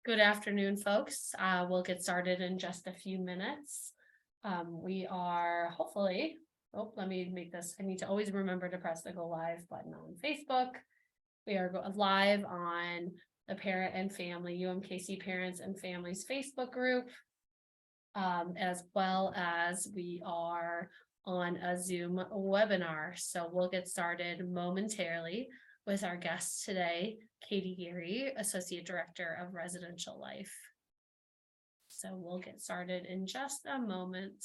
Good afternoon, folks. We'll get started in just a few minutes. We are hopefully, let me make this, I need to always remember to press the go live button on Facebook. We are live on the Parent and Family, UMKC Parents and Families Facebook group, as well as we are on a Zoom webinar. So we'll get started momentarily with our guest today, Katie Geary, Associate Director of Residential Life. So we'll get started in just a moment.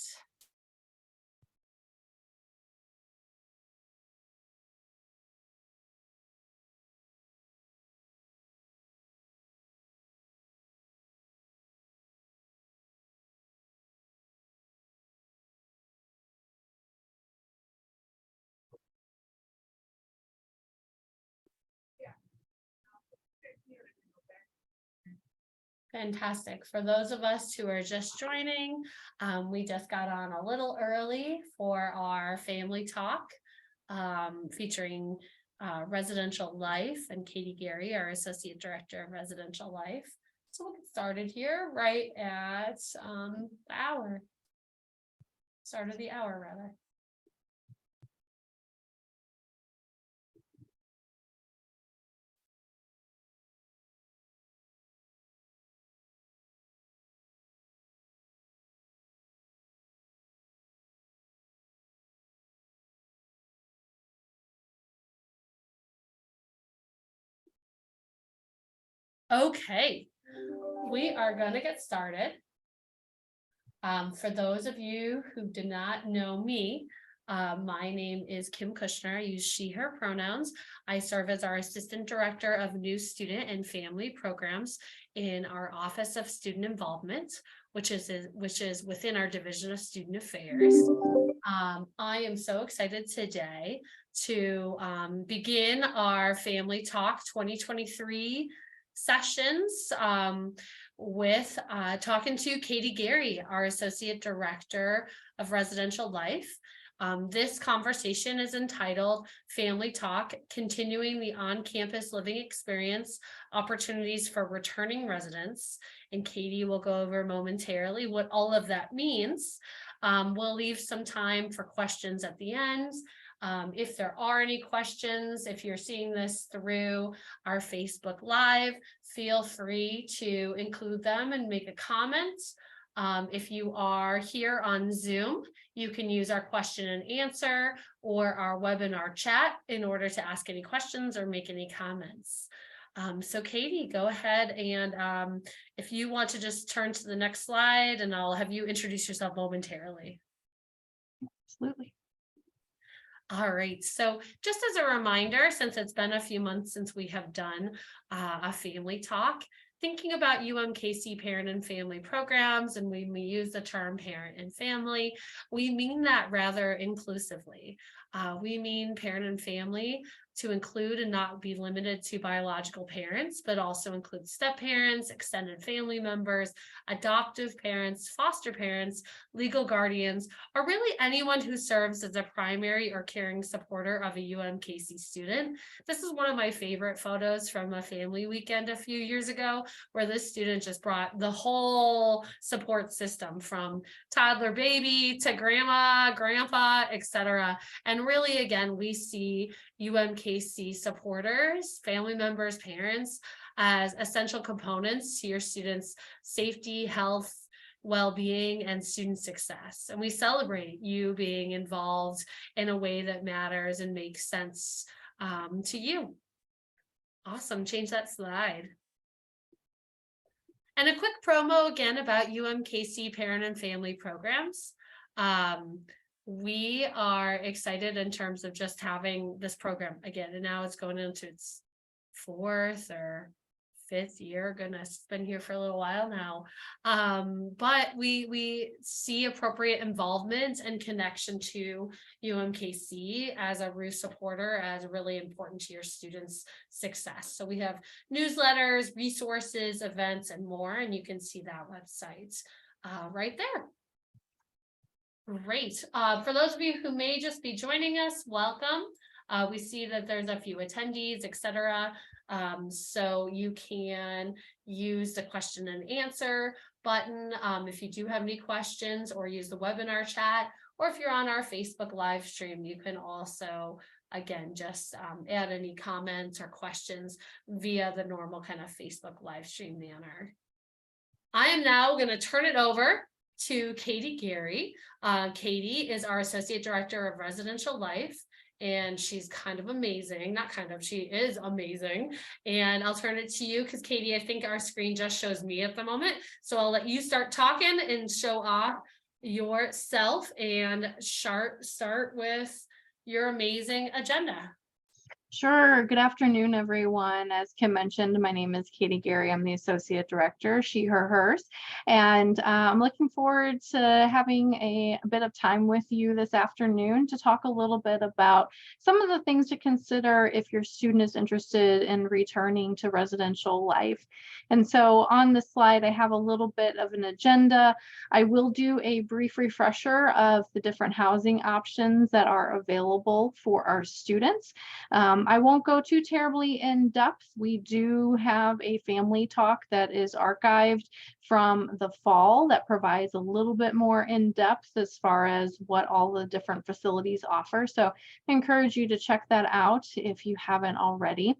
Fantastic. For those of us who are just joining, we just got on a little early for our family talk featuring Residential Life and Katie Geary, our Associate Director of Residential Life. So we'll get started here right at the hour. Start of the hour, rather. Okay, we are going to get started. For those of you who do not know me, my name is Kim Kushner. I use she, her pronouns. I serve as our Assistant Director of New Student and Family Programs in our Office of Student Involvement, which is within our Division of Student Affairs. I am so excited today to begin our Family Talk 2023 sessions with talking to Katie Geary, our Associate Director of Residential Life. This conversation is entitled Family Talk, Continuing the On-Campus Living Experience, Opportunities for Returning Residents. And Katie will go over momentarily what all of that means. We'll leave some time for questions at the end. If there are any questions, if you're seeing this through our Facebook Live, feel free to include them and make a comment. If you are here on Zoom, you can use our question and answer or our webinar chat in order to ask any questions or make any comments. So Katie, go ahead and if you want to just turn to the next slide, and I'll have you introduce yourself momentarily. Absolutely. All right, so just as a reminder, since it's been a few months since we have done a family talk, thinking about UMKC parent and family programs, and when we use the term parent and family, we mean that rather inclusively. We mean parent and family to include and not be limited to biological parents, but also include step parents, extended family members, adoptive parents, foster parents, legal guardians, or really anyone who serves as a primary or caring supporter of a UMKC student. This is one of my favorite photos from a family weekend a few years ago, where this student just brought the whole support system from toddler baby to grandma, grandpa, etc. And really, again, we see UMKC supporters, family members, parents as essential components to your students' safety, health, well-being, and student success. And we celebrate you being involved in a way that matters and makes sense to you. Awesome, change that slide. And a quick promo again about UMKC parent and family programs. We are excited in terms of just having this program again, and now it's going into its 4th or 5th year. Goodness, it's been here for a little while now. But we see appropriate involvement and connection to UMKC as a RU supporter as really important to your students' success. So we have newsletters, resources, events, and more, and you can see that website right there. Great. For those of you who may just be joining us, welcome. We see that there's a few attendees, etc. So you can use the question and answer button if you do have any questions, or use the webinar chat, or if you're on our Facebook live stream, you can also, again, just add any comments or questions via the normal kind of Facebook live stream manner. I am now going to turn it over to Katie Gary. Katie is our Associate Director of Residential Life, and she's kind of amazing. Not kind of, she is amazing. And I'll turn it to you because, Katie, I think our screen just shows me at the moment. So I'll let you start talking and show off yourself and start with your amazing agenda. Sure. Good afternoon, everyone. As Kim mentioned, my name is Katie Gary. I'm the Associate Director, she, her, hers. And I'm looking forward to having a bit of time with you this afternoon to talk a little bit about some of the things to consider if your student is interested in returning to residential life. And so on this slide, I have a little bit of an agenda. I will do a brief refresher of the different housing options that are available for our students. I won't go too terribly in depth. We do have a family talk that is archived from the fall that provides a little bit more in depth as far as what all the different facilities offer. So I encourage you to check that out if you haven't already.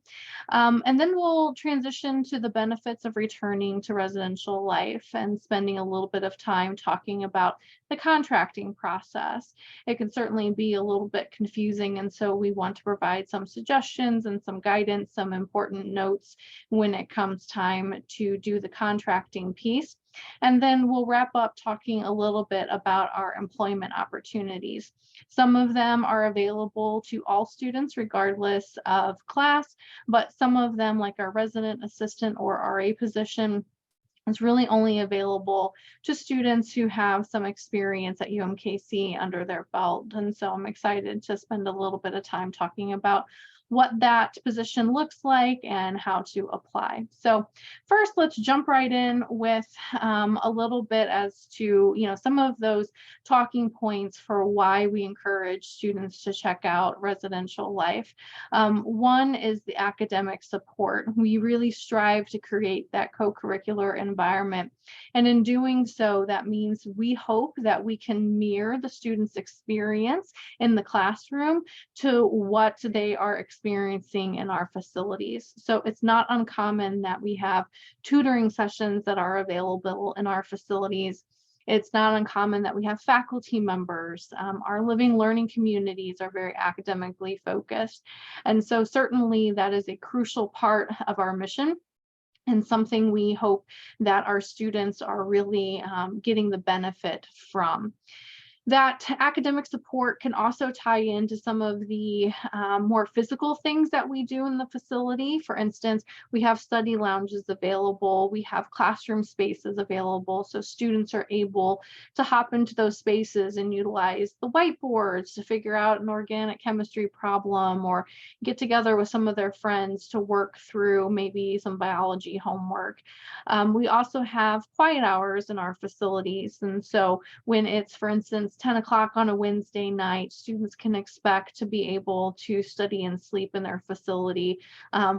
And then we'll transition to the benefits of returning to residential life and spending a little bit of time talking about the contracting process. It can certainly be a little bit confusing, and so we want to provide some suggestions and some guidance, some important notes when it comes time to do the contracting piece. And then we'll wrap up talking a little bit about our employment opportunities. Some of them are available to all students regardless of class, but some of them, like our resident assistant or RA position, is really only available to students who have some experience at UMKC under their belt. And so I'm excited to spend a little bit of time talking about what that position looks like and how to apply. So first, let's jump right in with a little bit as to, some of those talking points for why we encourage students to check out residential life. One is the academic support. We really strive to create that co-curricular environment. And in doing so, that means we hope that we can mirror the students' experience in the classroom to what they are experiencing in our facilities. So it's not uncommon that we have tutoring sessions that are available in our facilities. It's not uncommon that we have faculty members. Our living learning communities are very academically focused. And so certainly that is a crucial part of our mission, and something we hope that our students are really getting the benefit from. That academic support can also tie into some of the more physical things that we do in the facility. For instance, we have study lounges available, we have classroom spaces available, so students are able to hop into those spaces and utilize the whiteboards to figure out an organic chemistry problem, or get together with some of their friends to work through maybe some biology homework. We also have quiet hours in our facilities, and so when it's, for instance, 10 o'clock on a Wednesday night, students can expect to be able to study and sleep in their facility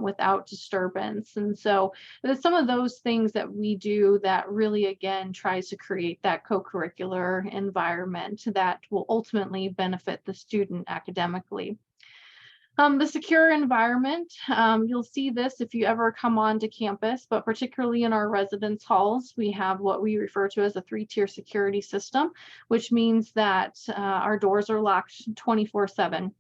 without disturbance. And so there's some of those things that we do that really, again, tries to create that co-curricular environment that will ultimately benefit the student academically. The secure environment, you'll see this if you ever come onto campus, but particularly in our residence halls, we have what we refer to as a 3-tier security system, which means that our doors are locked 24/7.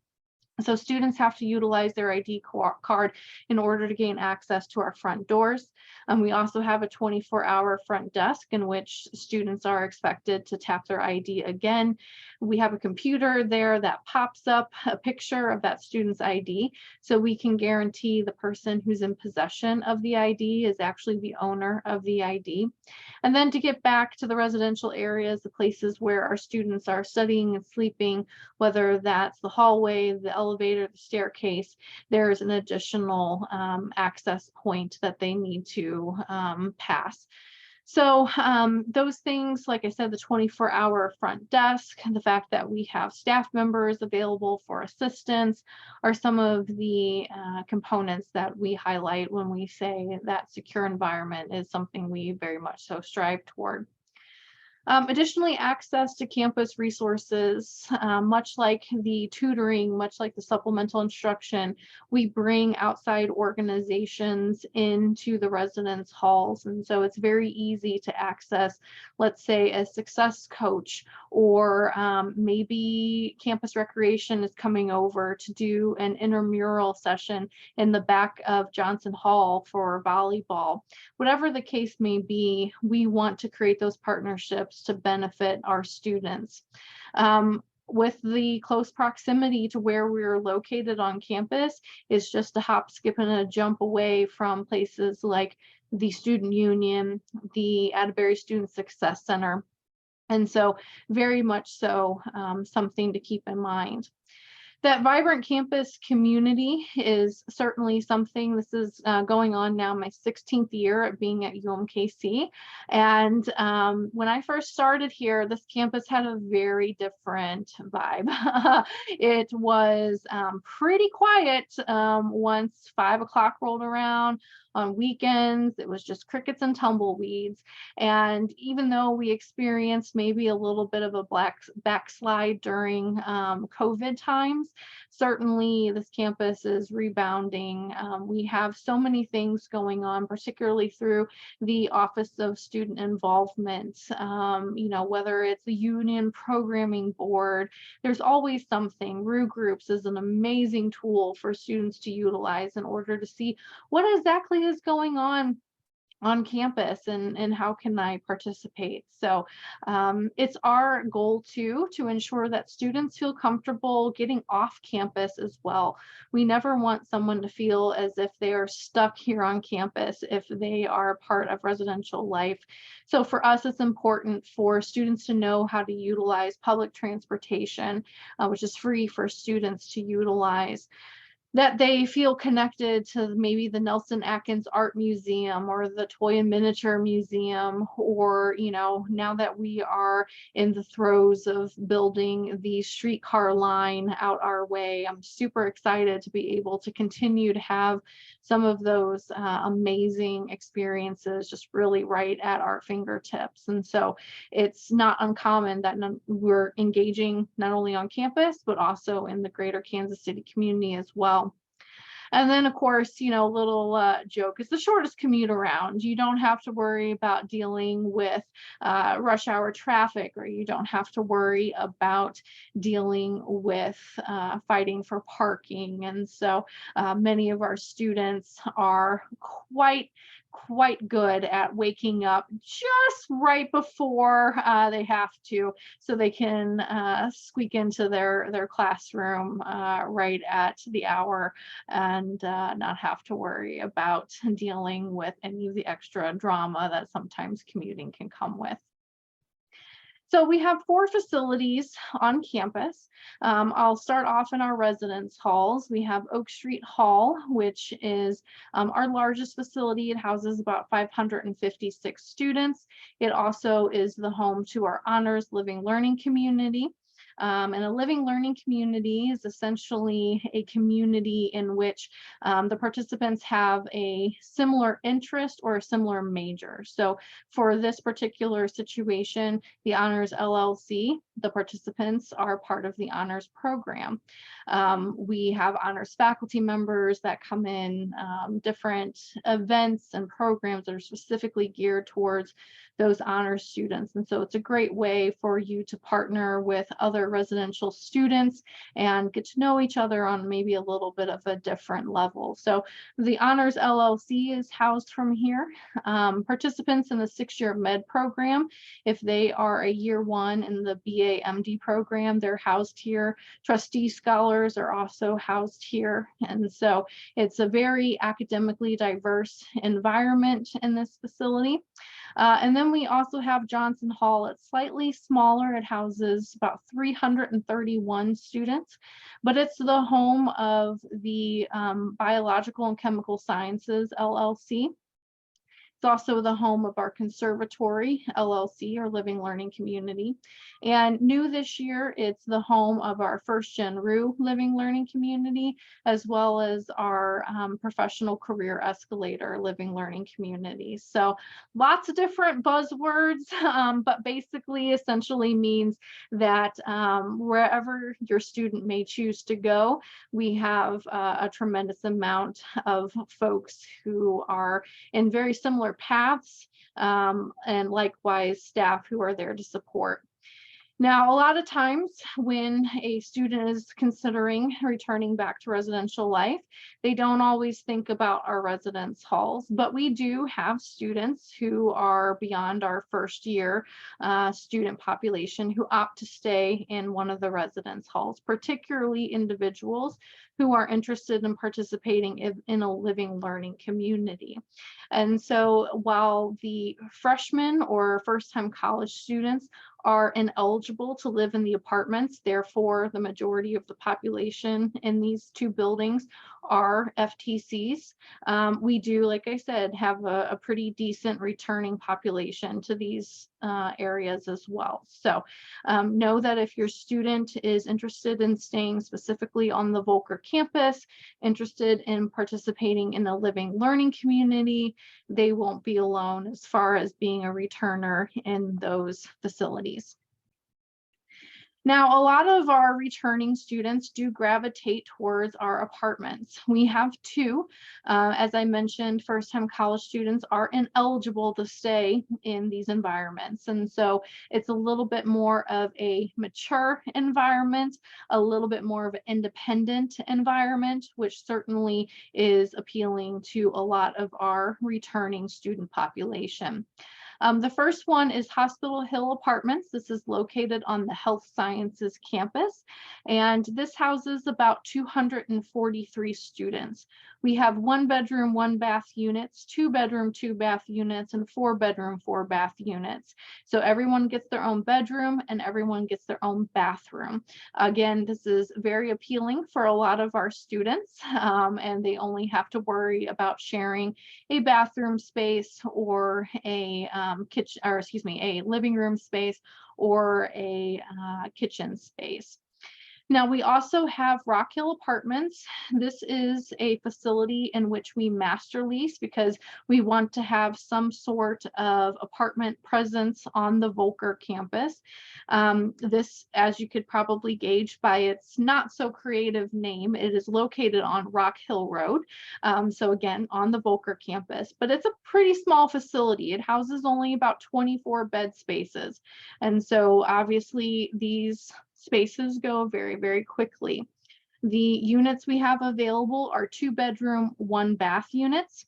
So students have to utilize their ID card in order to gain access to our front doors. We also have a 24-hour front desk in which students are expected to tap their ID again. We have a computer there that pops up a picture of that student's ID, so we can guarantee the person who's in possession of the ID is actually the owner of the ID. And then to get back to the residential areas, the places where our students are studying and sleeping, whether that's the hallway, the elevator, the staircase, there's an additional access point that they need to pass. So those things, like I said, the 24-hour front desk, the fact that we have staff members available for assistance are some of the components that we highlight when we say that secure environment is something we very much so strive toward. Additionally, access to campus resources, much like the tutoring, much like the supplemental instruction, we bring outside organizations into the residence halls. And so it's very easy to access, let's say, a success coach, or maybe campus recreation is coming over to do an intramural session in the back of Johnson Hall for volleyball. Whatever the case may be, we want to create those partnerships to benefit our students. With the close proximity to where we're located on campus, is just a hop, skip, and a jump away from places like the Student Union, the Atterbury Student Success Center. And so very much so something to keep in mind. That vibrant campus community is certainly something. This is going on now my 16th year of being at UMKC. And when I first started here, this campus had a very different vibe. It was pretty quiet once 5 o'clock rolled around. On weekends, it was just crickets and tumbleweeds. And even though we experienced maybe a little bit of a backslide during COVID times, certainly this campus is rebounding. We have so many things going on, particularly through the Office of Student Involvement, whether it's the Union Programming Board, there's always something. RU Groups is an amazing tool for students to utilize in order to see what exactly is going on campus and how can I participate. So it's our goal too to ensure that students feel comfortable getting off campus as well. We never want someone to feel as if they are stuck here on campus if they are part of residential life. So for us, it's important for students to know how to utilize public transportation, which is free for students to utilize, that they feel connected to maybe the Nelson Atkins Art Museum or the Toy and Miniature Museum, or, now that we are in the throes of building the streetcar line out our way, I'm super excited to be able to continue to have some of those amazing experiences just really right at our fingertips. And so it's not uncommon that we're engaging not only on campus, but also in the greater Kansas City community as well. And then, of course, a little joke, it's the shortest commute around. You don't have to worry about dealing with rush hour traffic, or you don't have to worry about dealing with fighting for parking. And so many of our students are quite good at waking up just right before they have to, so they can squeak into their classroom right at the hour and not have to worry about dealing with any of the extra drama that sometimes commuting can come with. So we have 4 facilities on campus. I'll start off in our residence halls. We have Oak Street Hall, which is our largest facility. It houses about 556 students. It also is the home to our Honors Living Learning community. And a living learning community is essentially a community in which the participants have a similar interest or a similar major. So for this particular situation, the Honors LLC, the participants are part of the Honors program. We have Honors faculty members that come in, different events and programs that are specifically geared towards those honors students. And so it's a great way for you to partner with other residential students and get to know each other on maybe a little bit of a different level. So the Honors LLC is housed from here. Participants in the 6-year med program, if they are a year 1 in the BA MD program, they're housed here. Trustee scholars are also housed here. And so it's a very academically diverse environment in this facility. And then we also have Johnson Hall. It's slightly smaller. It houses about 331 students, but it's the home of the Biological and Chemical Sciences LLC. It's also the home of our Conservatory LLC, or Living Learning Community. And new this year, it's the home of our First Gen RU Living Learning Community, as well as our Professional Career Escalator Living Learning Community. So lots of different buzzwords, but basically essentially means that wherever your student may choose to go, we have a tremendous amount of folks who are in very similar paths, and likewise staff who are there to support. Now, a lot of times when a student is considering returning back to residential life, they don't always think about our residence halls, but we do have students who are beyond our first year student population who opt to stay in one of the residence halls, particularly individuals who are interested in participating in a living learning community. And so while the freshmen or first-time college students are ineligible to live in the apartments, therefore the majority of the population in these two buildings are FTCs. We do, like I said, have a pretty decent returning population to these areas as well. So know that if your student is interested in staying specifically on the Volker campus, interested in participating in a living learning community, they won't be alone as far as being a returner in those facilities. Now, a lot of our returning students do gravitate towards our apartments. We have two. As I mentioned, first-time college students are ineligible to stay in these environments. And so it's a little bit more of a mature environment, a little bit more of an independent environment, which certainly is appealing to a lot of our returning student population. The first one is Hospital Hill Apartments. This is located on the Health Sciences campus, and this houses about 243 students. We have 1-bedroom, 1-bath units, 2-bedroom, 2-bath units, and 4-bedroom, 4-bath units. So everyone gets their own bedroom and everyone gets their own bathroom. Again, this is very appealing for a lot of our students, and they only have to worry about sharing a bathroom space or a kitchen, or excuse me, a living room space or a kitchen space. Now, we also have Rock Hill Apartments. This is a facility in which we master lease because we want to have some sort of apartment presence on the Volker campus. This, as you could probably gauge by its not so creative name, it is located on Rock Hill Road. So again, on the Volker campus, but it's a pretty small facility. It houses only about 24 bed spaces. And so obviously these spaces go very, very quickly. The units we have available are 2-bedroom, 1-bath units,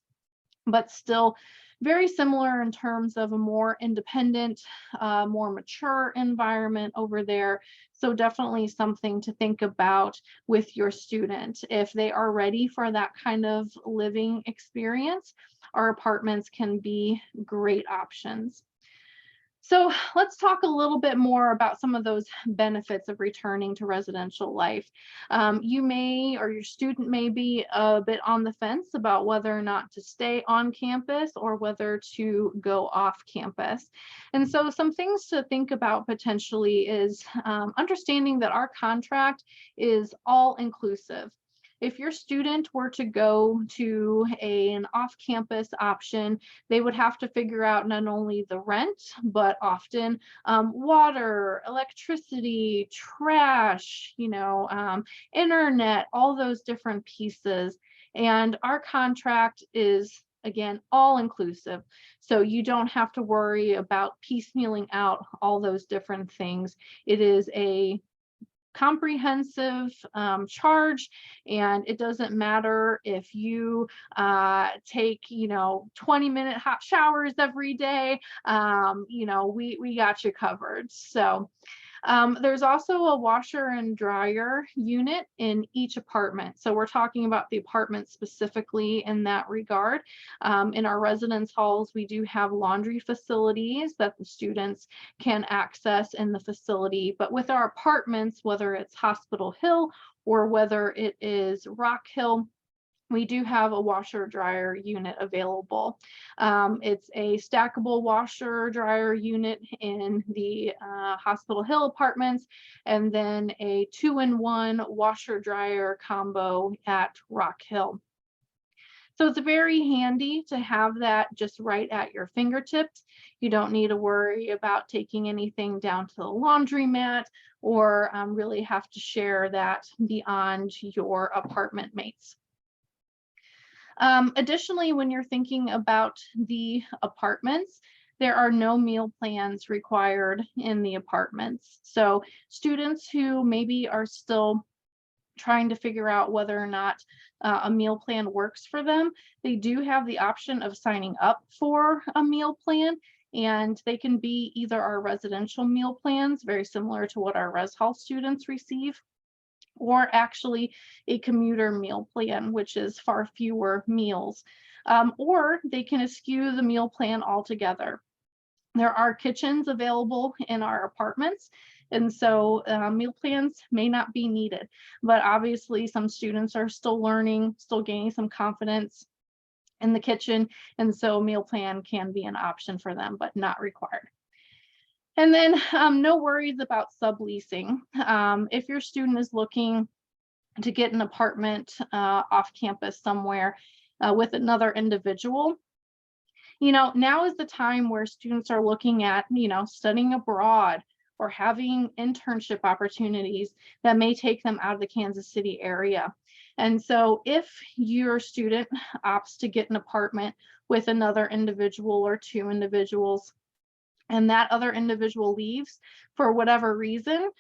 but still very similar in terms of a more independent, more mature environment over there. So definitely something to think about with your student. If they are ready for that kind of living experience, our apartments can be great options. So let's talk a little bit more about some of those benefits of returning to residential life. You may, or your student may be a bit on the fence about whether or not to stay on campus or whether to go off campus. And so some things to think about potentially is understanding that our contract is all inclusive. If your student were to go to an off-campus option, they would have to figure out not only the rent, but often water, electricity, trash, internet, all those different pieces. And our contract is, again, all inclusive. So you don't have to worry about piecemealing out all those different things. It is a comprehensive charge, and it doesn't matter if you take 20-minute hot showers every day. We got you covered. So there's also a washer and dryer unit in each apartment. So we're talking about the apartment specifically in that regard. In our residence halls, we do have laundry facilities that the students can access in the facility. But with our apartments, whether it's Hospital Hill or whether it is Rock Hill, we do have a washer dryer unit available. It's a stackable washer dryer unit in the Hospital Hill apartments, and then a 2-in-1 washer dryer combo at Rock Hill. So it's very handy to have that just right at your fingertips. You don't need to worry about taking anything down to the laundromat or really have to share that beyond your apartment mates. Additionally, when you're thinking about the apartments, there are no meal plans required in the apartments. So students who maybe are still trying to figure out whether or not a meal plan works for them, they do have the option of signing up for a meal plan, and they can be either our residential meal plans, very similar to what our res hall students receive, or actually a commuter meal plan, which is far fewer meals, or they can eschew the meal plan altogether. There are kitchens available in our apartments, and so meal plans may not be needed, but obviously some students are still learning, still gaining some confidence in the kitchen, and so meal plan can be an option for them, but not required. And then no worries about subleasing. If your student is looking to get an apartment off campus somewhere with another individual, now is the time where students are looking at, studying abroad or having internship opportunities that may take them out of the Kansas City area. And so if your student opts to get an apartment with another individual or two individuals, and that other individual leaves for whatever reason,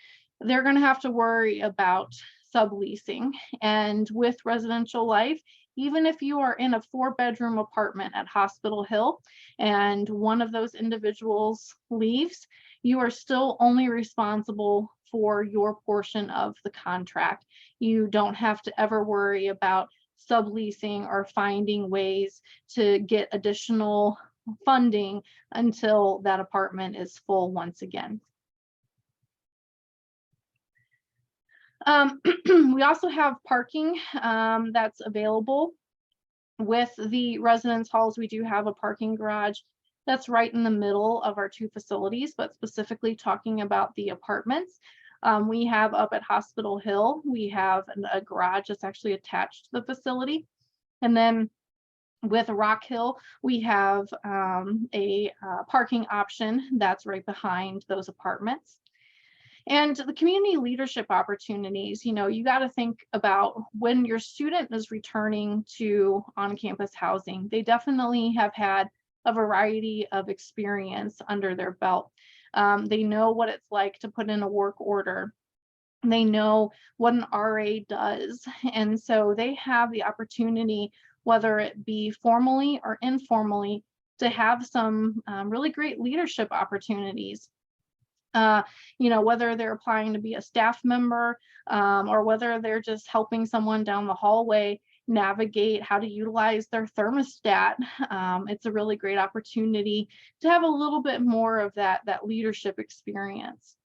they're going to have to worry about subleasing. And with residential life, even if you are in a 4-bedroom apartment at Hospital Hill and one of those individuals leaves, you are still only responsible for your portion of the contract. You don't have to ever worry about subleasing or finding ways to get additional funding until that apartment is full once again. We also have parking that's available with the residence halls. We do have a parking garage that's right in the middle of our two facilities, but specifically talking about the apartments. We have up at Hospital Hill, we have a garage that's actually attached to the facility. And then with Rock Hill, we have a parking option that's right behind those apartments. And the community leadership opportunities, you got to think about when your student is returning to on-campus housing, they definitely have had a variety of experience under their belt. They know what it's like to put in a work order. They know what an RA does. And so they have the opportunity, whether it be formally or informally, to have some really great leadership opportunities. Whether they're applying to be a staff member or whether they're just helping someone down the hallway navigate how to utilize their thermostat. It's a really great opportunity to have a little bit more of that leadership experience.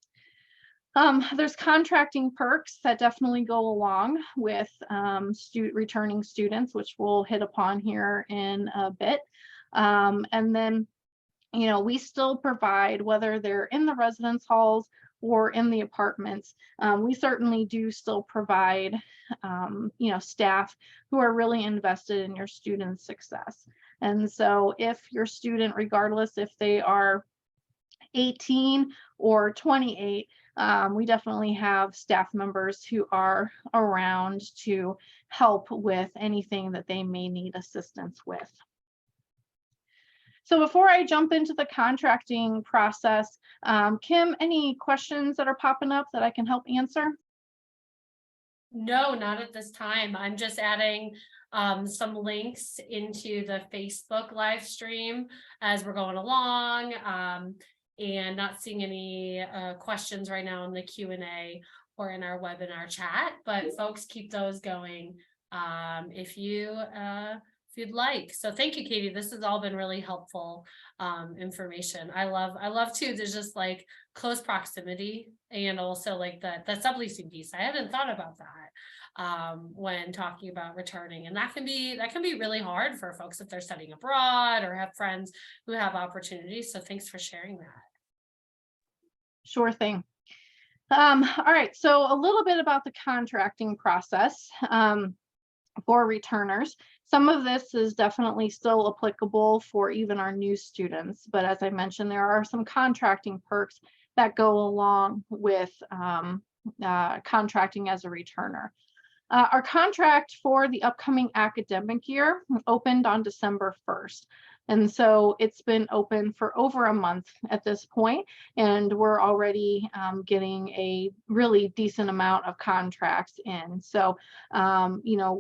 There's contracting perks that definitely go along with returning students, which we'll hit upon here in a bit. And then, we still provide, whether they're in the residence halls or in the apartments, we certainly do still provide, staff who are really invested in your students' success. And so if your student, regardless if they are 18 or 28, we definitely have staff members who are around to help with anything that they may need assistance with. So before I jump into the contracting process, Kim, any questions that are popping up that I can help answer? No, not at this time. I'm just adding some links into the Facebook live stream as we're going along, and not seeing any questions right now in the Q&A or in our webinar chat, but folks, keep those going if you'd like. So thank you, Katie. This has all been really helpful information. I love too, there's just like close proximity and also like the subleasing piece. I hadn't thought about that. when talking about returning. And that can be really hard for folks if they're studying abroad or have friends who have opportunities. So thanks for sharing that. Sure thing. All right, so a little bit about the contracting process for returners. Some of this is definitely still applicable for even our new students, but as I mentioned, there are some contracting perks that go along with contracting as a returner. Our contract for the upcoming academic year opened on December 1st. And so it's been open for over a month at this point, and we're already getting a really decent amount of contracts in. So,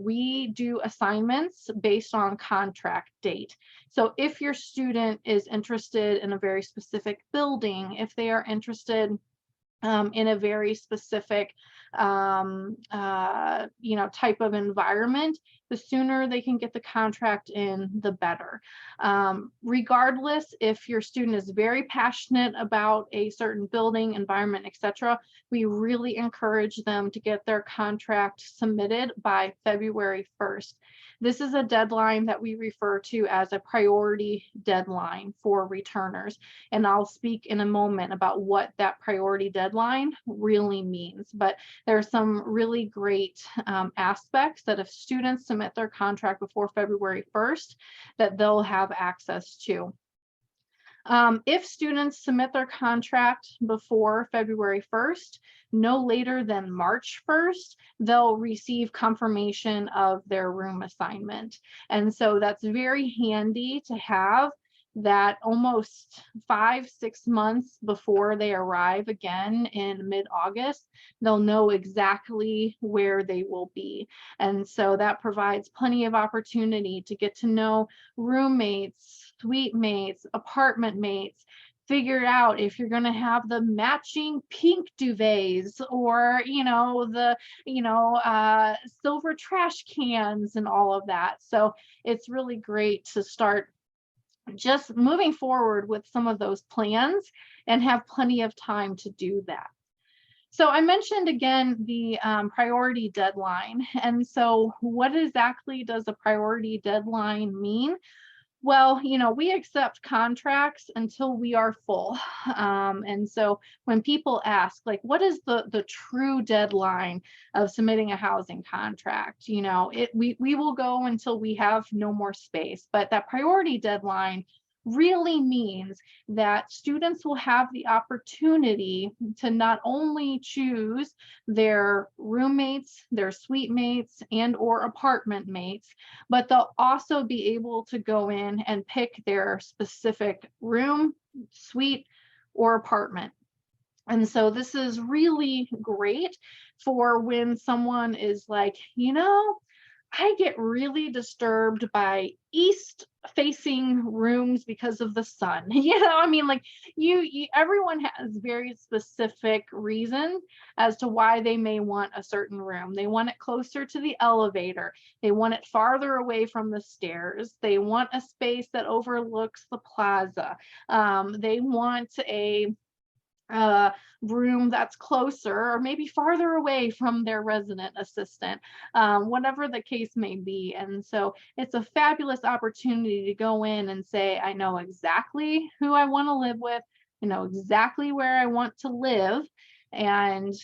we do assignments based on contract date. So if your student is interested in a very specific building, if they are interested in a very specific type of environment, the sooner they can get the contract in, the better. Regardless, if your student is very passionate about a certain building, environment, etc., we really encourage them to get their contract submitted by February 1st. This is a deadline that we refer to as a priority deadline for returners. And I'll speak in a moment about what that priority deadline really means. But there are some really great aspects that if students submit their contract before February 1st, that they'll have access to. If students submit their contract before February 1st, no later than March 1st, they'll receive confirmation of their room assignment. And so that's very handy to have that almost 5-6 months before they arrive again in mid-August, they'll know exactly where they will be. And so that provides plenty of opportunity to get to know roommates, suite mates, apartment mates, figure out if you're going to have the matching pink duvets or, silver trash cans and all of that. So it's really great to start just moving forward with some of those plans and have plenty of time to do that. So I mentioned again the priority deadline. And so what exactly does a priority deadline mean? Well, we accept contracts until we are full. And so when people ask, like, what is the true deadline of submitting a housing contract? We will go until we have no more space. But that priority deadline really means that students will have the opportunity to not only choose their roommates, their suite mates, and or apartment mates, but they'll also be able to go in and pick their specific room, suite, or apartment. And so this is really great for when someone is like, I get really disturbed by east facing rooms because of the sun. Everyone has very specific reasons as to why they may want a certain room. They want it closer to the elevator. They want it farther away from the stairs. They want a space that overlooks the plaza. They want a room that's closer or maybe farther away from their resident assistant, whatever the case may be. And so it's a fabulous opportunity to go in and say, I know exactly who I want to live with, I know exactly where I want to live, and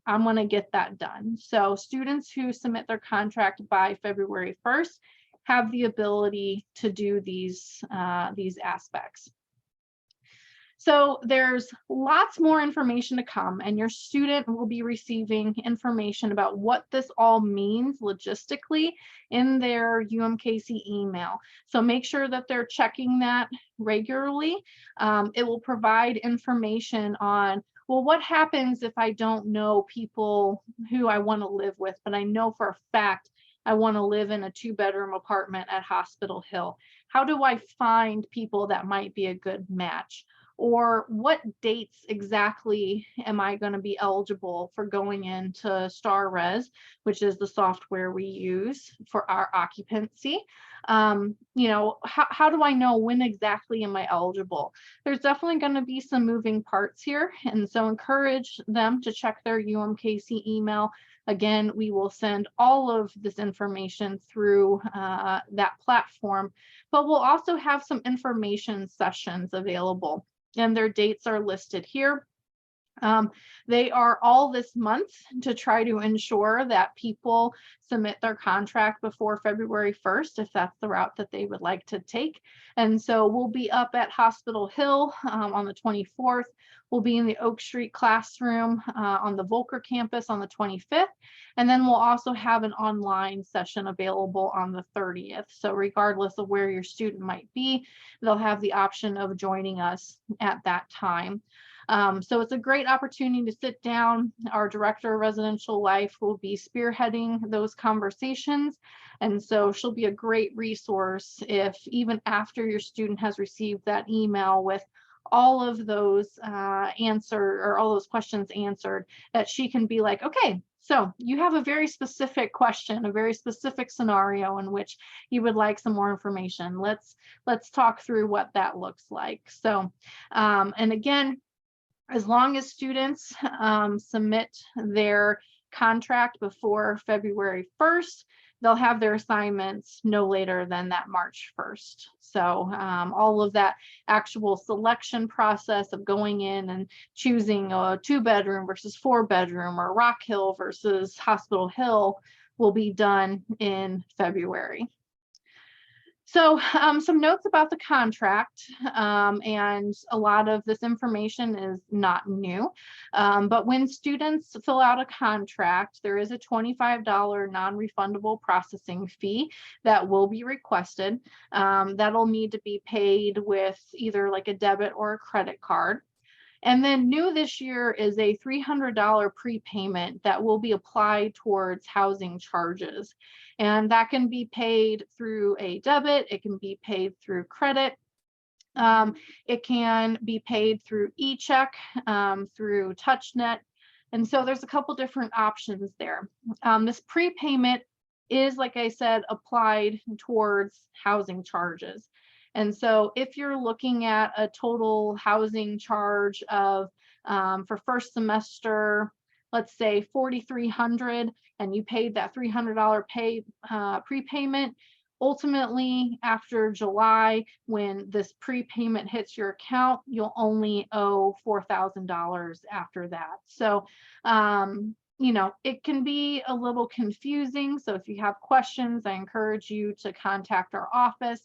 I'm going to get that done. So students who submit their contract by February 1st have the ability to do these aspects. So there's lots more information to come, and your student will be receiving information about what this all means logistically in their UMKC email. So make sure that they're checking that regularly. It will provide information on, well, what happens if I don't know people who I want to live with, but I know for a fact I want to live in a 2-bedroom apartment at Hospital Hill. How do I find people that might be a good match? Or what dates exactly am I going to be eligible for going into StarRez, which is the software we use for our occupancy? How do I know when exactly am I eligible? There's definitely going to be some moving parts here. And so encourage them to check their UMKC email Again, we will send all of this information through that platform, but we'll also have some information sessions available, and their dates are listed here. They are all this month to try to ensure that people submit their contract before February 1st, if that's the route that they would like to take. And so we'll be up at Hospital Hill on the 24th. We'll be in the Oak Street classroom on the Volker campus on the 25th. And then we'll also have an online session available on the 30th. So regardless of where your student might be, they'll have the option of joining us at that time. So it's a great opportunity to sit down. Our director of residential life will be spearheading those conversations. And so she'll be a great resource if even after your student has received that email with all of those all those questions answered, that she can be like, okay, so you have a very specific question, a very specific scenario in which you would like some more information. Let's talk through what that looks like. So, and again, as long as students submit their contract before February 1st, they'll have their assignments no later than that March 1st. So all of that actual selection process of going in and choosing a 2-bedroom versus 4-bedroom, or Rock Hill versus Hospital Hill, will be done in February. So some notes about the contract, and a lot of this information is not new, but when students fill out a contract, there is a $25 non-refundable processing fee that will be requested. That'll need to be paid with either like a debit or a credit card. And then new this year is a $300 prepayment that will be applied towards housing charges. And that can be paid through a debit, it can be paid through credit. It can be paid through e-check, through TouchNet. And so there's a couple different options there. This prepayment is, like I said, applied towards housing charges. And so if you're looking at a total housing charge of, for first semester, let's say $4,300, and you paid that $300 prepayment, ultimately after July, when this prepayment hits your account, you'll only owe $4,000 after that. So, you know, it can be a little confusing. So if you have questions, I encourage you to contact our office.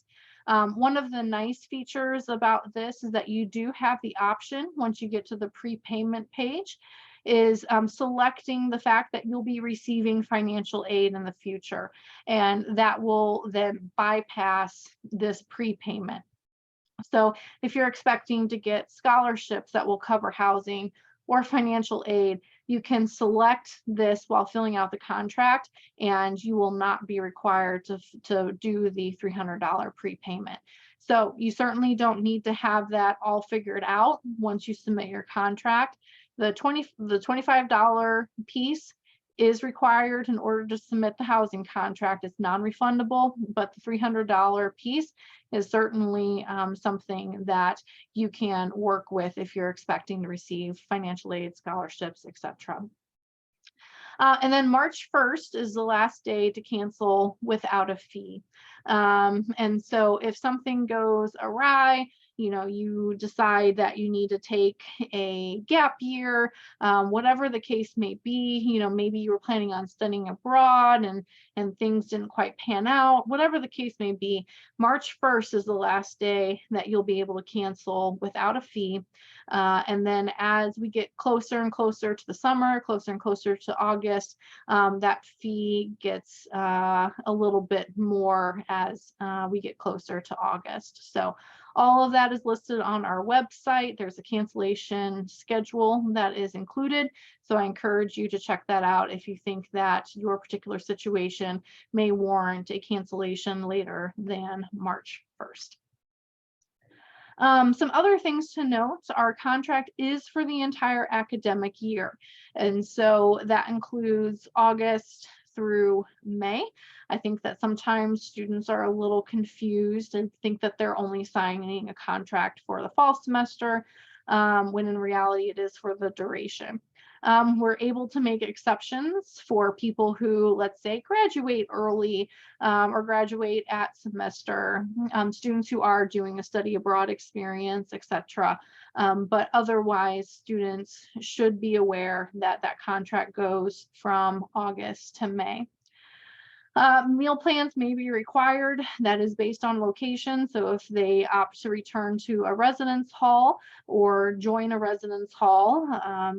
One of the nice features about this is that you do have the option, once you get to the prepayment page, is selecting the fact that you'll be receiving financial aid in the future, and that will then bypass this prepayment. So if you're expecting to get scholarships that will cover housing or financial aid, you can select this while filling out the contract, and you will not be required to do the $300 prepayment. So you certainly don't need to have that all figured out once you submit your contract. The $25 piece is required in order to submit the housing contract. It's non-refundable, but the $300 piece is certainly something that you can work with if you're expecting to receive financial aid, scholarships, etc. And then March 1st is the last day to cancel without a fee. And so if something goes awry, you know, you decide that you need to take a gap year, whatever the case may be, you know, maybe you were planning on studying abroad and things didn't quite pan out, whatever the case may be, March 1st is the last day that you'll be able to cancel without a fee. And then as we get closer and closer to the summer, closer and closer to August, that fee gets a little bit more as we get closer to August. So all of that is listed on our website. There's a cancellation schedule that is included. So I encourage you to check that out if you think that your particular situation may warrant a cancellation later than March 1st. Some other things to note, our contract is for the entire academic year. And so that includes August through May. I think that sometimes students are a little confused and think that they're only signing a contract for the fall semester, when in reality it is for the duration. We're able to make exceptions for people who, let's say, graduate early or graduate at semester, students who are doing a study abroad experience, etc. But otherwise, students should be aware that that contract goes from August to May. Meal plans may be required. That is based on location. So if they opt to return to a residence hall or join a residence hall,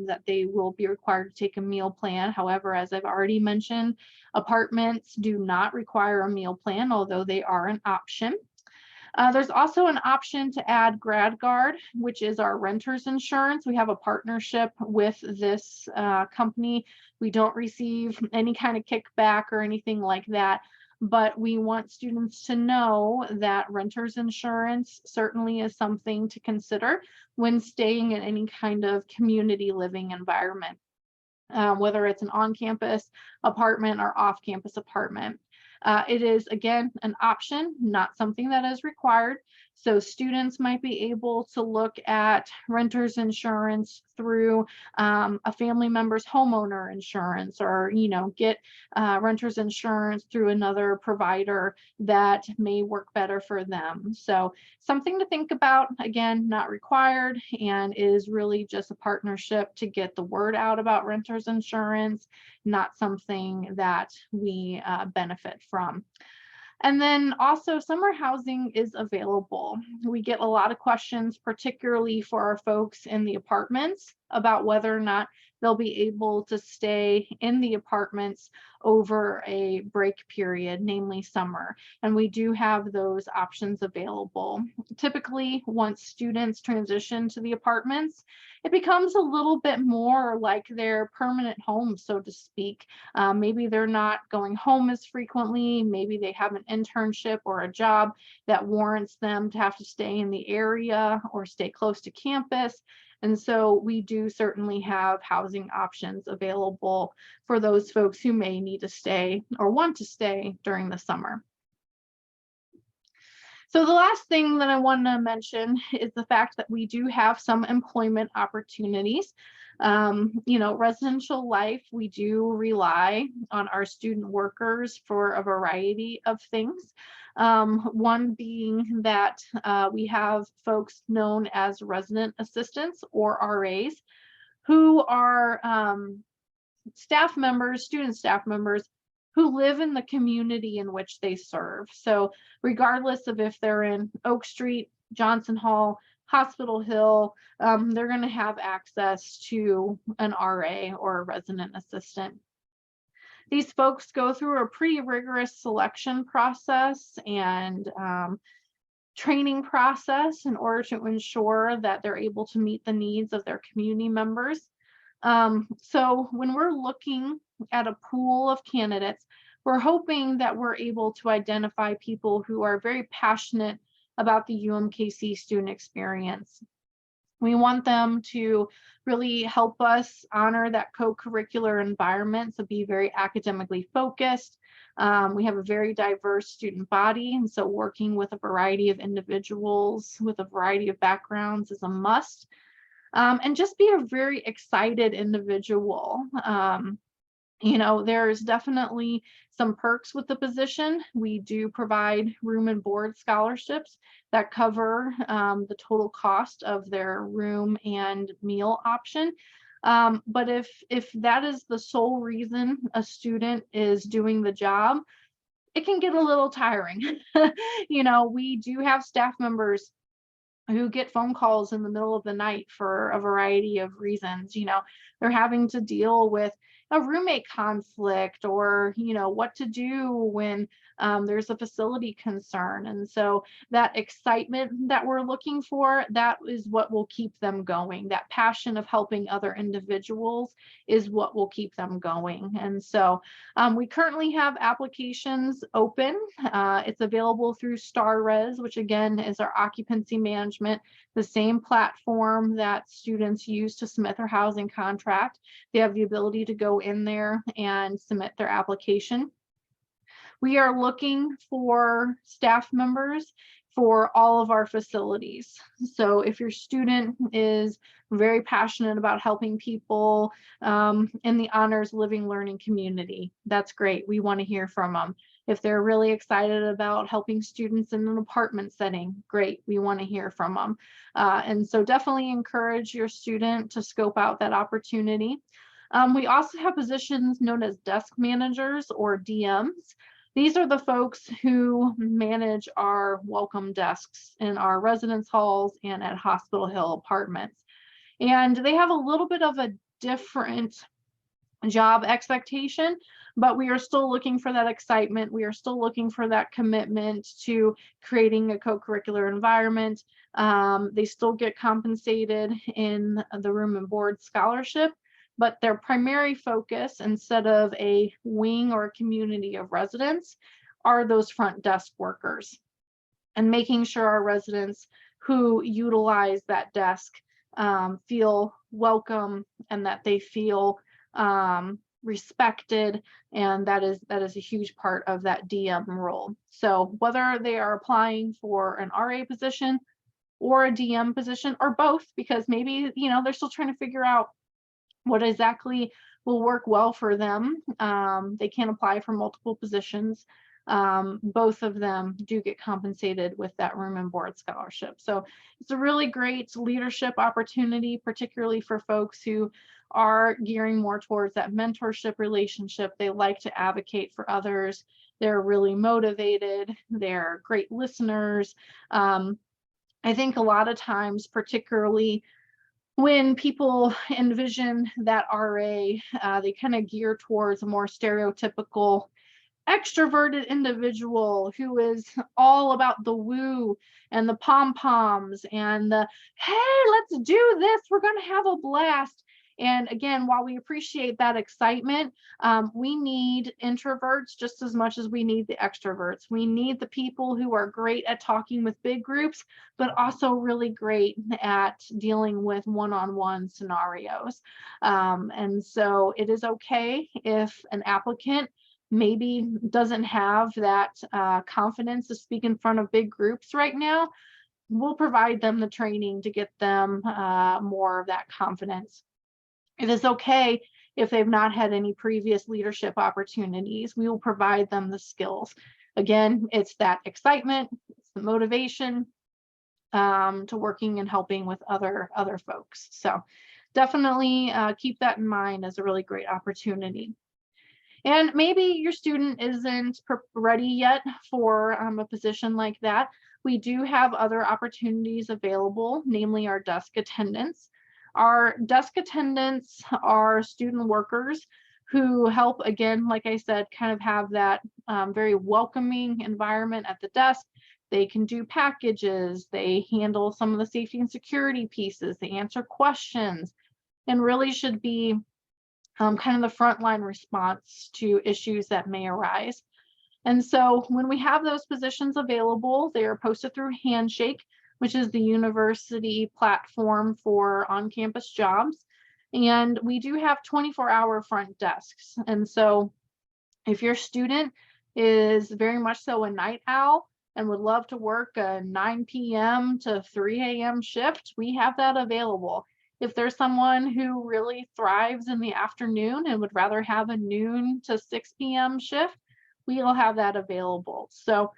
that they will be required to take a meal plan. However, as I've already mentioned, apartments do not require a meal plan, although they are an option. There's also an option to add GradGuard, which is our renter's insurance. We have a partnership with this company. We don't receive any kind of kickback or anything like that, but we want students to know that renter's insurance certainly is something to consider when staying in any kind of community living environment, whether it's an on-campus apartment or off-campus apartment. It is, again, an option, not something that is required. So students might be able to look at renter's insurance through a family member's homeowner insurance, or, get renter's insurance through another provider that may work better for them. So something to think about, again, not required, and is really just a partnership to get the word out about renter's insurance, not something that we benefit from. And then also summer housing is available. We get a lot of questions, particularly for our folks in the apartments, about whether or not they'll be able to stay in the apartments over a break period, namely summer. And we do have those options available. Typically, once students transition to the apartments, it becomes a little bit more like their permanent home, so to speak. Maybe they're not going home as frequently. Maybe they have an internship or a job that warrants them to have to stay in the area or stay close to campus. And so we do certainly have housing options available for those folks who may need to stay or want to stay during the summer. So the last thing that I want to mention is the fact that we do have some employment opportunities. Residential life, we do rely on our student workers for a variety of things. One being that we have folks known as resident assistants, or RAs, who are staff members, student staff members, who live in the community in which they serve. So regardless of if they're in Oak Street, Johnson Hall, Hospital Hill, they're going to have access to an RA or a resident assistant. These folks go through a pretty rigorous selection process and training process in order to ensure that they're able to meet the needs of their community members. So when we're looking at a pool of candidates, we're hoping that we're able to identify people who are very passionate about the UMKC student experience. We want them to really help us honor that co-curricular environment, so be very academically focused. We have a very diverse student body, and so working with a variety of individuals with a variety of backgrounds is a must. And just be a very excited individual. There's definitely some perks with the position. We do provide room and board scholarships that cover the total cost of their room and meal option. But if that is the sole reason a student is doing the job, it can get a little tiring. We do have staff members who get phone calls in the middle of the night for a variety of reasons. They're having to deal with a roommate conflict, or what to do when there's a facility concern. And so that excitement that we're looking for, that is what will keep them going. That passion of helping other individuals is what will keep them going. And so we currently have applications open. It's available through StarRez, which again is our occupancy management, the same platform that students use to submit their housing contract. They have the ability to go in there and submit their application. We are looking for staff members for all of our facilities. So if your student is very passionate about helping people in the honors living learning community, that's great. We want to hear from them. If they're really excited about helping students in an apartment setting, great. We want to hear from them. And so definitely encourage your student to scope out that opportunity. We also have positions known as desk managers or DMs. These are the folks who manage our welcome desks in our residence halls and at Hospital Hill Apartments. And they have a little bit of a different job expectation, but we are still looking for that excitement. We are still looking for that commitment to creating a co-curricular environment. They still get compensated in the room and board scholarship, but their primary focus, instead of a wing or a community of residents, are those front desk workers, and making sure our residents who utilize that desk feel welcome and that they feel respected, and that is a huge part of that DM role. So whether they are applying for an RA position or a DM position or both, because maybe they're still trying to figure out what exactly will work well for them. They can apply for multiple positions. Both of them do get compensated with that room and board scholarship. So it's a really great leadership opportunity, particularly for folks who are gearing more towards that mentorship relationship. They like to advocate for others. They're really motivated. They're great listeners. I think a lot of times, particularly when people envision that RA, they kind of gear towards a more stereotypical extroverted individual who is all about the woo and the pom-poms and the, hey, let's do this, we're going to have a blast. And again, while we appreciate that excitement, we need introverts just as much as we need the extroverts. We need the people who are great at talking with big groups, but also really great at dealing with one-on-one scenarios. And so it is okay if an applicant maybe doesn't have that confidence to speak in front of big groups right now. We'll provide them the training to get them more of that confidence. It is okay if they've not had any previous leadership opportunities. We will provide them the skills. Again, it's that excitement, it's the motivation to working and helping with other folks. So definitely keep that in mind as a really great opportunity. And maybe your student isn't ready yet for a position like that. We do have other opportunities available, namely our desk attendants. Our desk attendants are student workers who help, again, like I said, kind of have that very welcoming environment at the desk. They can do packages, they handle some of the safety and security pieces, they answer questions, and really should be kind of the frontline response to issues that may arise. And so when we have those positions available, they are posted through Handshake, which is the university platform for on-campus jobs. And we do have 24-hour front desks. And so if your student is very much so a night owl and would love to work a 9 p.m. to 3 a.m. shift, we have that available. If there's someone who really thrives in the afternoon and would rather have a noon to 6 p.m. shift, we'll have that available. So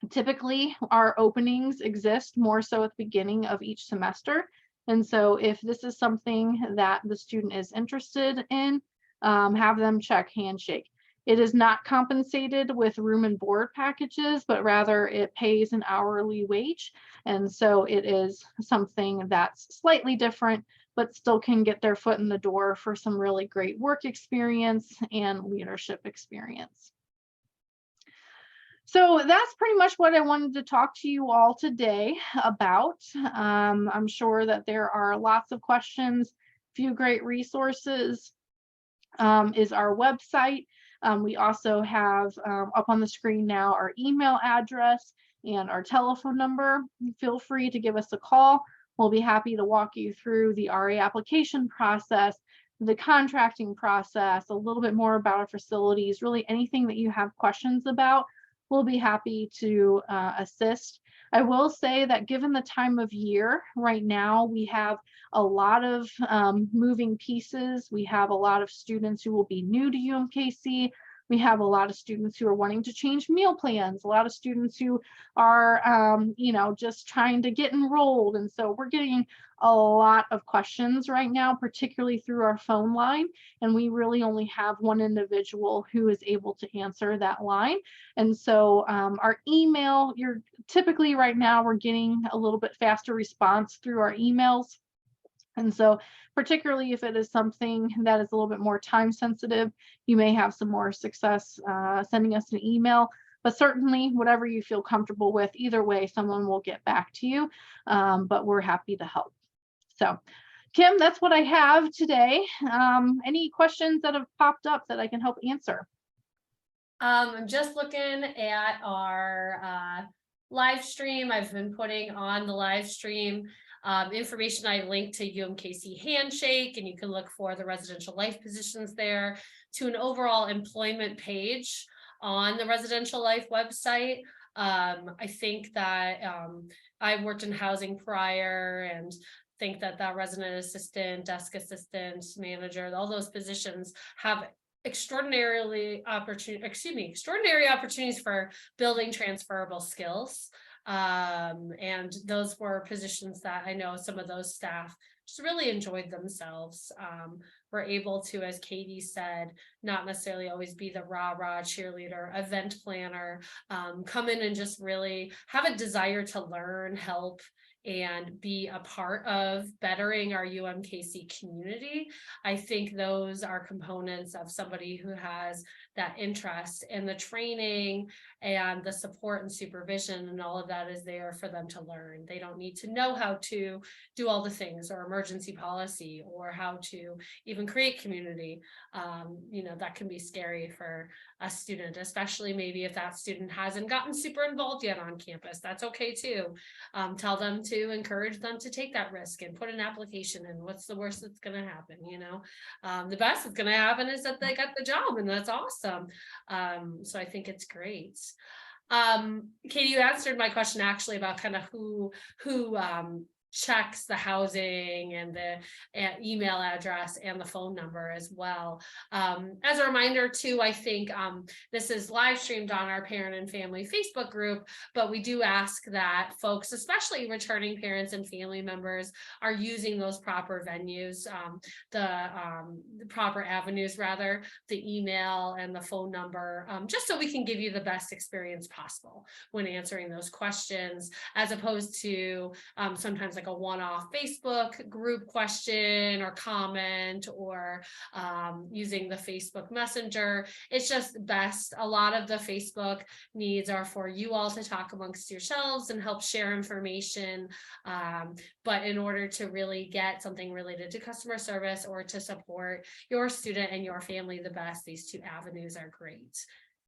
typically our openings exist more so at the beginning of each semester. And so if this is something that the student is interested in, have them check Handshake. It is not compensated with room and board packages, but rather it pays an hourly wage. And so it is something that's slightly different, but still can get their foot in the door for some really great work experience and leadership experience. So that's pretty much what I wanted to talk to you all today about. I'm sure that there are lots of questions. Few great resources is our website. We also have up on the screen now our email address and our telephone number. Feel free to give us a call. We'll be happy to walk you through the RA application process, the contracting process, a little bit more about our facilities, really anything that you have questions about. we'll be happy to assist. I will say that given the time of year right now, we have a lot of moving pieces. We have a lot of students who will be new to UMKC. We have a lot of students who are wanting to change meal plans, a lot of students who are, just trying to get enrolled. And so we're getting a lot of questions right now, particularly through our phone line. And we really only have one individual who is able to answer that line. And so our email, you're typically right now, we're getting a little bit faster response through our emails. And so particularly if it is something that is a little bit more time sensitive, you may have some more success sending us an email. But certainly whatever you feel comfortable with, either way, someone will get back to you. But we're happy to help. So Kim, that's what I have today. Any questions that have popped up that I can help answer? I'm just looking at our live stream. I've been putting on the live stream information. I linked to UMKC Handshake, and you can look for the residential life positions there, to an overall employment page on the residential life website. I think that I worked in housing prior, and think that resident assistant, desk assistant, manager, all those positions have extraordinary opportunities for building transferable skills. And those were positions that I know some of those staff just really enjoyed themselves. Were able to, as Katie said, not necessarily always be the rah-rah cheerleader, event planner, come in and just really have a desire to learn, help, and be a part of bettering our UMKC community. I think those are components of somebody who has that interest, and the training and the support and supervision and all of that is there for them to learn. They don't need to know how to do all the things, or emergency policy, or how to even create community. That can be scary for a student, especially maybe if that student hasn't gotten super involved yet on campus. That's okay too. Tell them to encourage them to take that risk and put an application in. What's the worst that's going to happen? The best that's going to happen is that they got the job, and that's awesome. So I think it's great. Katie, you answered my question actually about kind of who checks the housing and the email address and the phone number as well. As a reminder too, I think this is live streamed on our parent and family Facebook group, but we do ask that folks, especially returning parents and family members, are using those proper venues, the proper avenues rather, the email and the phone number, just so we can give you the best experience possible when answering those questions, as opposed to sometimes like a one-off Facebook group question or comment, or using the Facebook Messenger. It's just best. A lot of the Facebook needs are for you all to talk amongst yourselves and help share information. But in order to really get something related to customer service or to support your student and your family the best, these two avenues are great.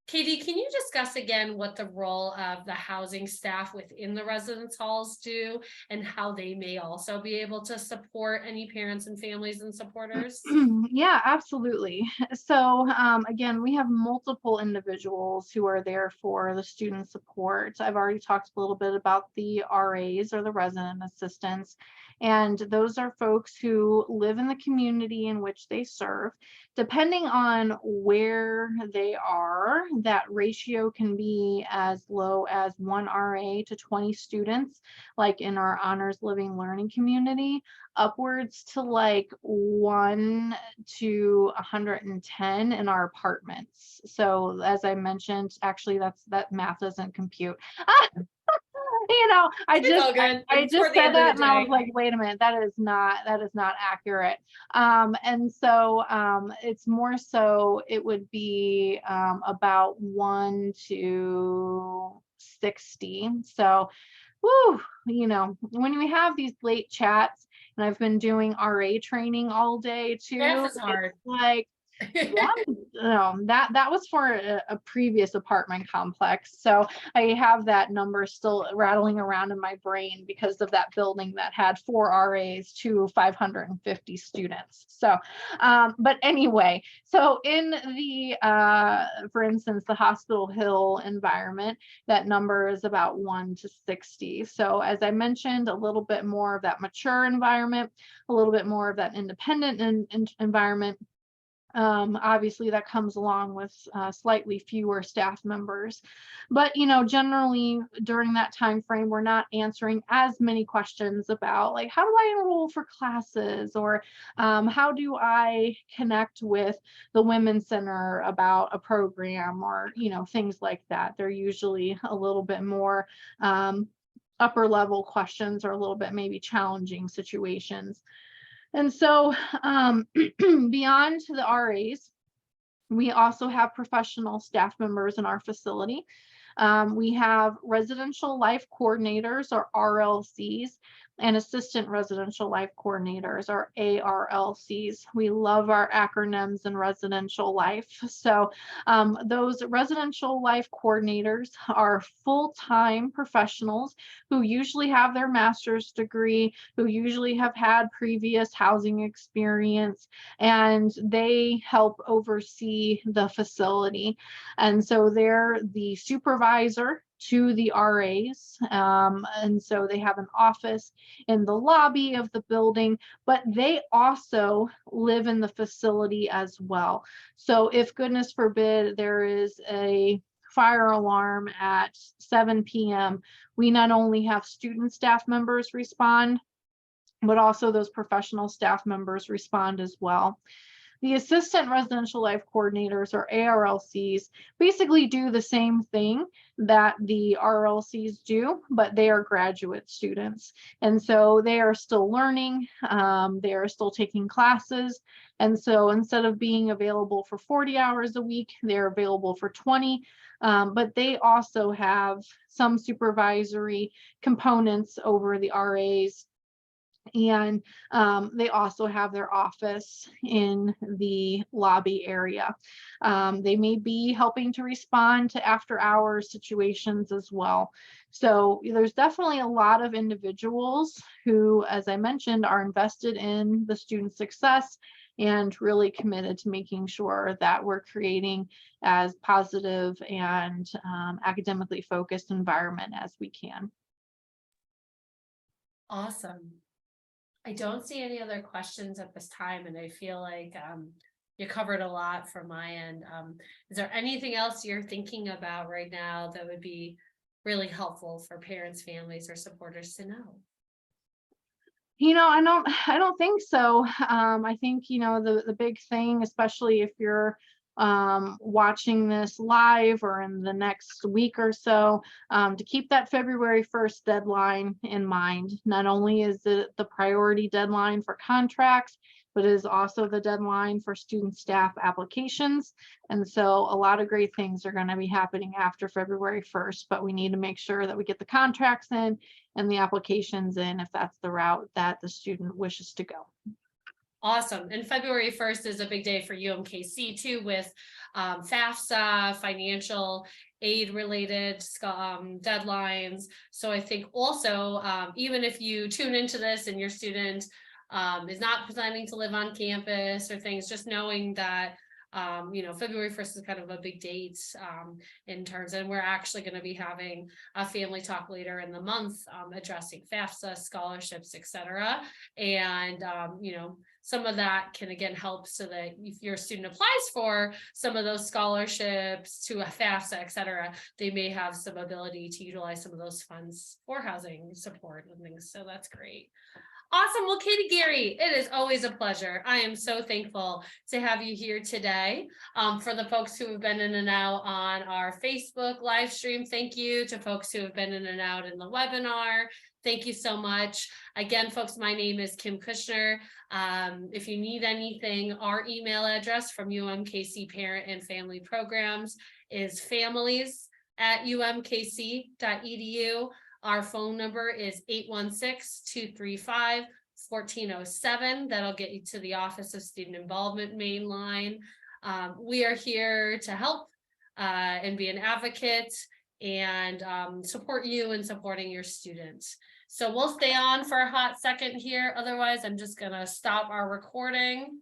Katie, can you discuss again what the role of the housing staff within the residence halls do, and how they may also be able to support any parents and families and supporters? Yeah, absolutely. So again, we have multiple individuals who are there for the student support. I've already talked a little bit about the RAs, or the resident assistants, and those are folks who live in the community in which they serve. Depending on where they are, that ratio can be as low as 1 RA to 20 students, like in our honors living learning community, upwards to like 1 to 110 in our apartments. So as I mentioned, actually that math doesn't compute. I just said that and I was like, wait a minute, that is not accurate. And so it's more so it would be about 1 to 60. So when we have these late chats, and I've been doing RA training all day too, Math is hard. like That was for a previous apartment complex. So I have that number still rattling around in my brain because of that building that had 4 RAs to 550 students. So, but anyway, so in the, for instance, the Hospital Hill environment, that number is about 1 to 60. So as I mentioned, a little bit more of that mature environment, a little bit more of that independent environment. Obviously that comes along with slightly fewer staff members, but generally during that time frame we're not answering as many questions about like how do I enroll for classes, or how do I connect with the Women's Center about a program, or things like that. They're usually a little bit more upper level questions, or a little bit maybe challenging situations. And so beyond the RAs, we also have professional staff members in our facility. We have residential life coordinators, or RLCs, and assistant residential life coordinators, or ARLCs. We love our acronyms in residential life. So those residential life coordinators are full-time professionals who usually have their master's degree, who usually have had previous housing experience, and they help oversee the facility. And so they're the supervisor to the RAs. And so they have an office in the lobby of the building, but they also live in the facility as well. So if goodness forbid there is a fire alarm at 7 p.m., we not only have student staff members respond, but also those professional staff members respond as well. The assistant residential life coordinators, or ARLCs, basically do the same thing that the RLCs do, but they are graduate students. And so they are still learning, they are still taking classes. And so instead of being available for 40 hours a week, they're available for 20. But they also have some supervisory components over the RAs. And they also have their office in the lobby area. They may be helping to respond to after hours situations as well. So there's definitely a lot of individuals who, as I mentioned, are invested in the student success and really committed to making sure that we're creating as positive and academically focused environment as we can. Awesome. I don't see any other questions at this time, and I feel like you covered a lot from my end. Is there anything else you're thinking about right now that would be really helpful for parents, families, or supporters to know? I don't think so. I think, the big thing, especially if you're watching this live or in the next week or so, to keep that February 1st deadline in mind. Not only is it the priority deadline for contracts, but it is also the deadline for student staff applications. And so a lot of great things are going to be happening after February 1st, but we need to make sure that we get the contracts in and the applications in if that's the route that the student wishes to go. Awesome. And February 1st is a big day for UMKC too, with FAFSA, financial aid related deadlines. So I think also, even if you tune into this and your student is not planning to live on campus or things, just knowing that February 1st is kind of a big date in terms, and we're actually going to be having a family talk later in the month addressing FAFSA, scholarships, etc. And some of that can again help so that if your student applies for some of those scholarships to a FAFSA, etc., they may have some ability to utilize some of those funds for housing support and things. So that's great. Awesome. Well, Katie Gary, it is always a pleasure. I am so thankful to have you here today. For the folks who have been in and out on our Facebook live stream, thank you. To folks who have been in and out in the webinar, thank you so much. Again, folks, my name is Kim Kushner. If you need anything, our email address from UMKC Parent and Family Programs is families@umkc.edu. Our phone number is 816-235-1407. That'll get you to the Office of Student Involvement main line. We are here to help and be an advocate and support you in supporting your students. So we'll stay on for a hot second here. Otherwise, I'm just gonna stop our recording.